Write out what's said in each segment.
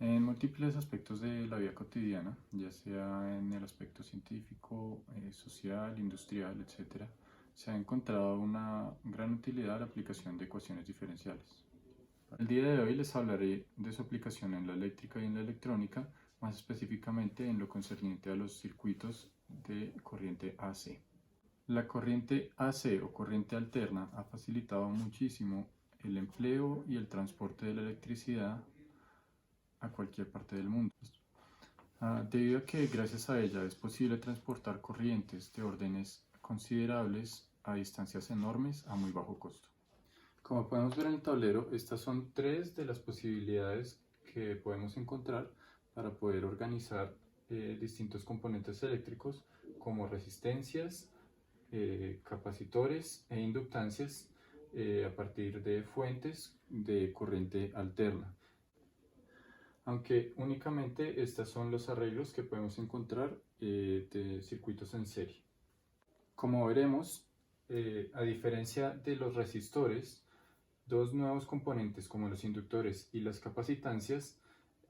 En múltiples aspectos de la vida cotidiana, ya sea en el aspecto científico, social, industrial, etc., se ha encontrado una gran utilidad a la aplicación de ecuaciones diferenciales. El día de hoy les hablaré de su aplicación en la eléctrica y en la electrónica, más específicamente en lo concerniente a los circuitos de corriente AC. La corriente AC o corriente alterna ha facilitado muchísimo el empleo y el transporte de la electricidad a cualquier parte del mundo. Debido a que gracias a ella es posible transportar corrientes de órdenes considerables a distancias enormes a muy bajo costo. Como podemos ver en el tablero, estas son tres de las posibilidades que podemos encontrar para poder organizar distintos componentes eléctricos como resistencias, capacitores e inductancias a partir de fuentes de corriente alterna. Aunque únicamente estos son los arreglos que podemos encontrar de circuitos en serie. Como veremos, a diferencia de los resistores, dos nuevos componentes como los inductores y las capacitancias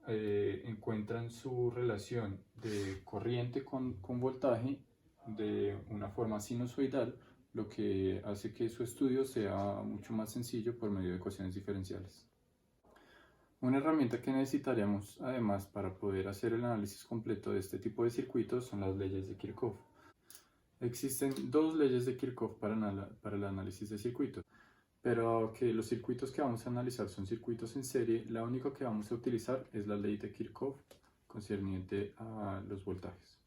encuentran su relación de corriente con voltaje de una forma sinusoidal, lo que hace que su estudio sea mucho más sencillo por medio de ecuaciones diferenciales. Una herramienta que necesitaríamos además para poder hacer el análisis completo de este tipo de circuitos son las leyes de Kirchhoff. Existen dos leyes de Kirchhoff para el análisis de circuitos, pero que los circuitos que vamos a analizar son circuitos en serie, la única que vamos a utilizar es la ley de Kirchhoff concerniente a los voltajes.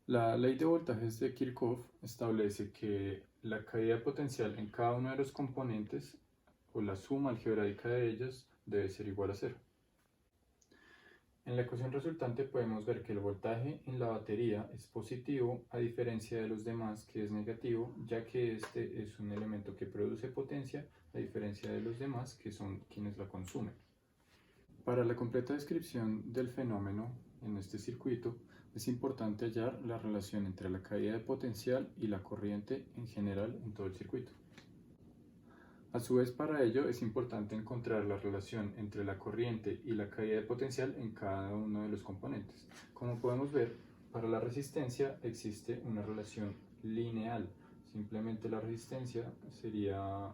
La ley de voltajes de Kirchhoff establece que la caída potencial en cada uno de los componentes o la suma algebraica de ellos debe ser igual a 0. En la ecuación resultante podemos ver que el voltaje en la batería es positivo a diferencia de los demás que es negativo, ya que este es un elemento que produce potencia a diferencia de los demás que son quienes la consumen. Para la completa descripción del fenómeno en este circuito es importante hallar la relación entre la caída de potencial y la corriente en general en todo el circuito. A su vez, para ello es importante encontrar la relación entre la corriente y la caída de potencial en cada uno de los componentes. Como podemos ver, para la resistencia existe una relación lineal. Simplemente la resistencia sería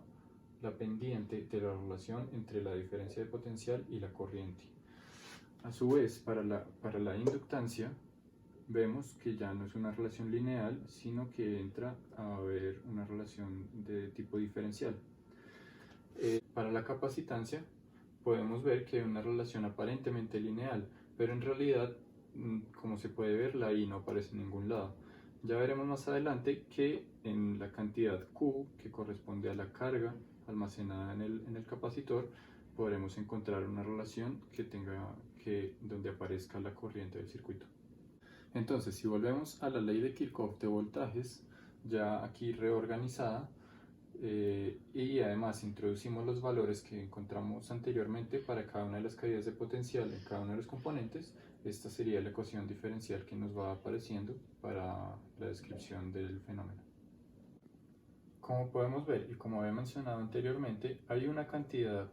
la pendiente de la relación entre la diferencia de potencial y la corriente. A su vez, para la inductancia, vemos que ya no es una relación lineal, sino que entra a haber una relación de tipo diferencial. Para la capacitancia podemos ver que hay una relación aparentemente lineal, pero en realidad, como se puede ver, la I no aparece en ningún lado. Ya veremos más adelante que en la cantidad Q, que corresponde a la carga almacenada en el capacitor, podremos encontrar una relación donde aparezca la corriente del circuito. Entonces, si volvemos a la ley de Kirchhoff de voltajes, ya aquí reorganizada, y además introducimos los valores que encontramos anteriormente para cada una de las caídas de potencial en cada uno de los componentes, esta sería la ecuación diferencial que nos va apareciendo para la descripción del fenómeno. Como podemos ver y como había mencionado anteriormente, hay una cantidad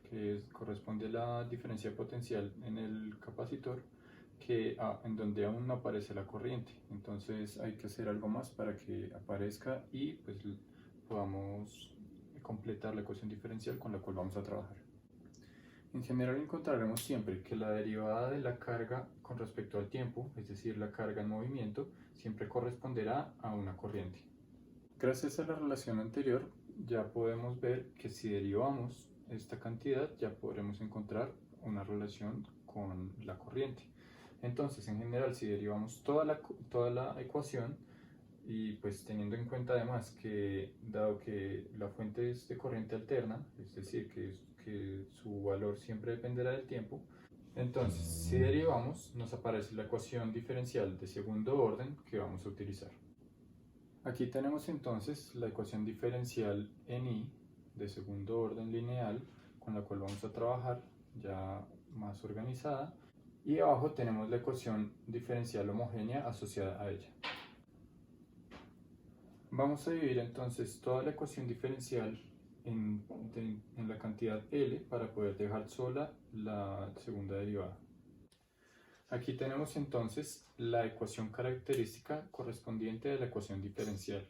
que corresponde a la diferencia potencial en el capacitor en donde aún no aparece la corriente, entonces hay que hacer algo más para que aparezca y pues podamos completar la ecuación diferencial con la cual vamos a trabajar. En general encontraremos siempre que la derivada de la carga con respecto al tiempo, es decir, la carga en movimiento, siempre corresponderá a una corriente. Gracias a la relación anterior ya podemos ver que si derivamos esta cantidad ya podremos encontrar una relación con la corriente. Entonces, en general, si derivamos toda la ecuación, y pues teniendo en cuenta además que dado que la fuente es de corriente alterna, es decir, que su valor siempre dependerá del tiempo, entonces si derivamos nos aparece la ecuación diferencial de segundo orden que vamos a utilizar. Aquí tenemos entonces la ecuación diferencial en I de segundo orden lineal con la cual vamos a trabajar ya más organizada, y abajo tenemos la ecuación diferencial homogénea asociada a ella. Vamos a dividir entonces toda la ecuación diferencial en la cantidad L para poder dejar sola la segunda derivada. Aquí tenemos entonces la ecuación característica correspondiente a la ecuación diferencial.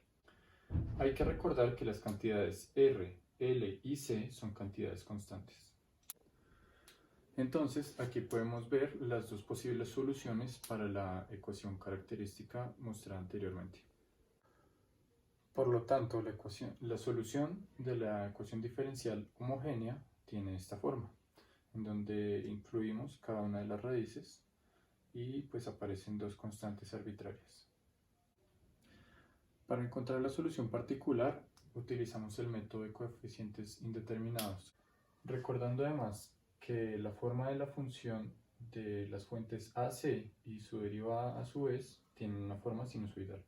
Hay que recordar que las cantidades R, L y C son cantidades constantes. Entonces, aquí podemos ver las dos posibles soluciones para la ecuación característica mostrada anteriormente. Por lo tanto, la solución de la ecuación diferencial homogénea tiene esta forma, en donde incluimos cada una de las raíces y pues aparecen dos constantes arbitrarias. Para encontrar la solución particular, utilizamos el método de coeficientes indeterminados, recordando además que la forma de la función de las fuentes AC y su derivada a su vez tienen una forma sinusoidal.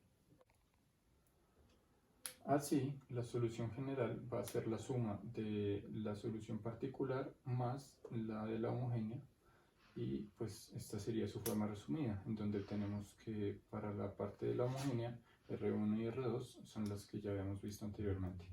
Así, la solución general va a ser la suma de la solución particular más la de la homogénea, y pues esta sería su forma resumida, en donde tenemos que para la parte de la homogénea R1 y R2 son las que ya habíamos visto anteriormente.